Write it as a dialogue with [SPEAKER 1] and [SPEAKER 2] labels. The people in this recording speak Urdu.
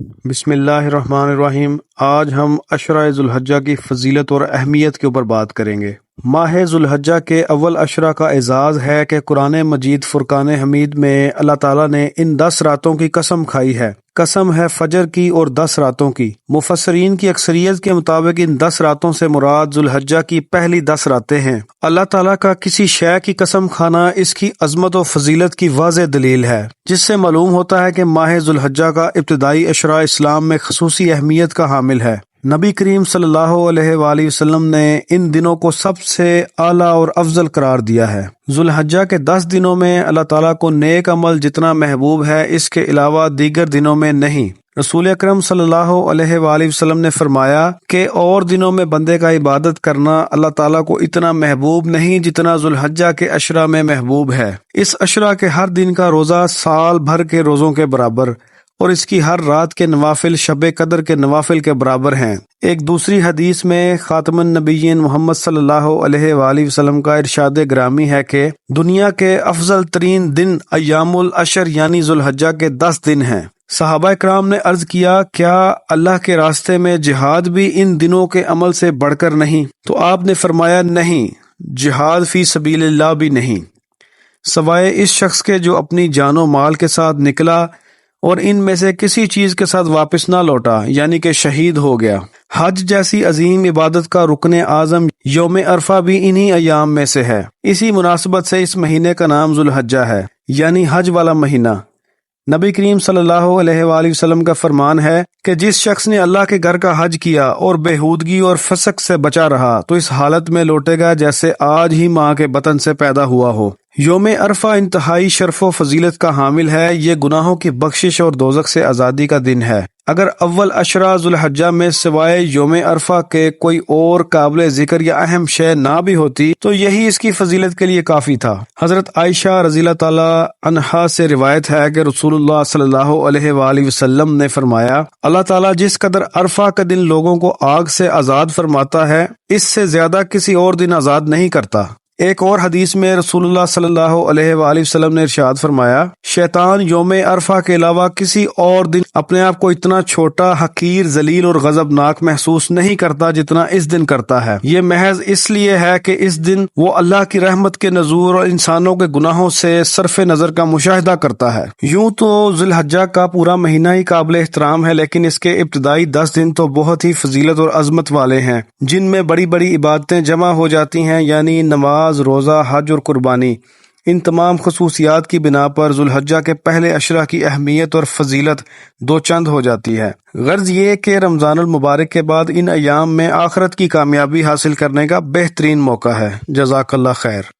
[SPEAKER 1] بسم اللہ الرحمن الرحیم۔ آج ہم عشرہ ذوالحجہ کی فضیلت اور اہمیت کے اوپر بات کریں گے۔ ماہ ذوالحجہ کے اول عشرہ کا اعزاز ہے کہ قرآن مجید فرقان حمید میں اللہ تعالیٰ نے ان 10 راتوں کی قسم کھائی ہے۔ قسم ہے فجر کی اور 10 راتوں کی۔ مفسرین کی اکثریت کے مطابق ان 10 راتوں سے مراد ذوالحجہ کی پہلی 10 راتیں ہیں۔ اللہ تعالیٰ کا کسی شے کی قسم کھانا اس کی عظمت و فضیلت کی واضح دلیل ہے، جس سے معلوم ہوتا ہے کہ ماہ ذوالحجہ کا ابتدائی عشرہ اسلام میں خصوصی اہمیت کا حامل ہے۔ نبی کریم صلی اللہ علیہ وآلہ وسلم نے ان دنوں کو سب سے اعلیٰ اور افضل قرار دیا ہے۔ ذوالحجہ کے 10 دنوں میں اللہ تعالیٰ کو نیک عمل جتنا محبوب ہے اس کے علاوہ دیگر دنوں میں نہیں۔ رسول اکرم صلی اللہ علیہ وآلہ وسلم نے فرمایا کہ اور دنوں میں بندے کا عبادت کرنا اللہ تعالیٰ کو اتنا محبوب نہیں جتنا ذوالحجہ کے عشرہ میں محبوب ہے۔ اس عشرہ کے ہر دن کا روزہ سال بھر کے روزوں کے برابر اور اس کی ہر رات کے نوافل شب قدر کے نوافل کے برابر ہیں۔ ایک دوسری حدیث میں خاتم النبیین محمد صلی اللہ علیہ وآلہ وسلم کا ارشاد گرامی ہے کہ دنیا کے افضل ترین دن ایام العشر یعنی ذوالحجہ کے 10 دن ہیں۔ صحابہ کرام نے عرض کیا، کیا اللہ کے راستے میں جہاد بھی ان دنوں کے عمل سے بڑھ کر نہیں؟ تو آپ نے فرمایا، نہیں، جہاد فی سبیل اللہ بھی نہیں، سوائے اس شخص کے جو اپنی جان و مال کے ساتھ نکلا اور ان میں سے کسی چیز کے ساتھ واپس نہ لوٹا، یعنی کہ شہید ہو گیا۔ حج جیسی عظیم عبادت کا رکن اعظم یوم عرفہ بھی انہی ایام میں سے ہے۔ اسی مناسبت سے اس مہینے کا نام ذوالحجہ ہے، یعنی حج والا مہینہ۔ نبی کریم صلی اللہ علیہ وآلہ وسلم کا فرمان ہے کہ جس شخص نے اللہ کے گھر کا حج کیا اور بےہودگی اور فسق سے بچا رہا تو اس حالت میں لوٹے گا جیسے آج ہی ماں کے بطن سے پیدا ہوا ہو۔ یوم عرفہ انتہائی شرف و فضیلت کا حامل ہے۔ یہ گناہوں کی بخشش اور دوزخ سے آزادی کا دن ہے۔ اگر اول عشرہ ذوالحجہ میں سوائے یوم عرفہ کے کوئی اور قابل ذکر یا اہم شے نہ بھی ہوتی تو یہی اس کی فضیلت کے لیے کافی تھا۔ حضرت عائشہ رضی اللہ تعالی عنہا سے روایت ہے کہ رسول اللہ صلی اللہ علیہ وآلہ وسلم نے فرمایا، اللہ تعالیٰ جس قدر عرفہ کے دن لوگوں کو آگ سے آزاد فرماتا ہے اس سے زیادہ کسی اور دن آزاد نہیں کرتا۔ ایک اور حدیث میں رسول اللہ صلی اللہ علیہ وآلہ وسلم نے ارشاد فرمایا، شیطان یوم عرفہ کے علاوہ کسی اور دن اپنے آپ کو اتنا چھوٹا، حقیر، ذلیل اور غضبناک محسوس نہیں کرتا جتنا اس دن کرتا ہے۔ یہ محض اس لیے ہے کہ اس دن وہ اللہ کی رحمت کے نزول اور انسانوں کے گناہوں سے صرف نظر کا مشاہدہ کرتا ہے۔ یوں تو ذوالحجہ کا پورا مہینہ ہی قابل احترام ہے، لیکن اس کے ابتدائی 10 دن تو بہت ہی فضیلت اور عظمت والے ہیں، جن میں بڑی بڑی عبادتیں جمع ہو جاتی ہیں، یعنی نماز، روزہ، حج اور قربانی۔ ان تمام خصوصیات کی بنا پر ذوالحجہ کے پہلے عشرہ کی اہمیت اور فضیلت دو چند ہو جاتی ہے۔ غرض یہ کہ رمضان المبارک کے بعد ان ایام میں آخرت کی کامیابی حاصل کرنے کا بہترین موقع ہے۔ جزاک اللہ خیر۔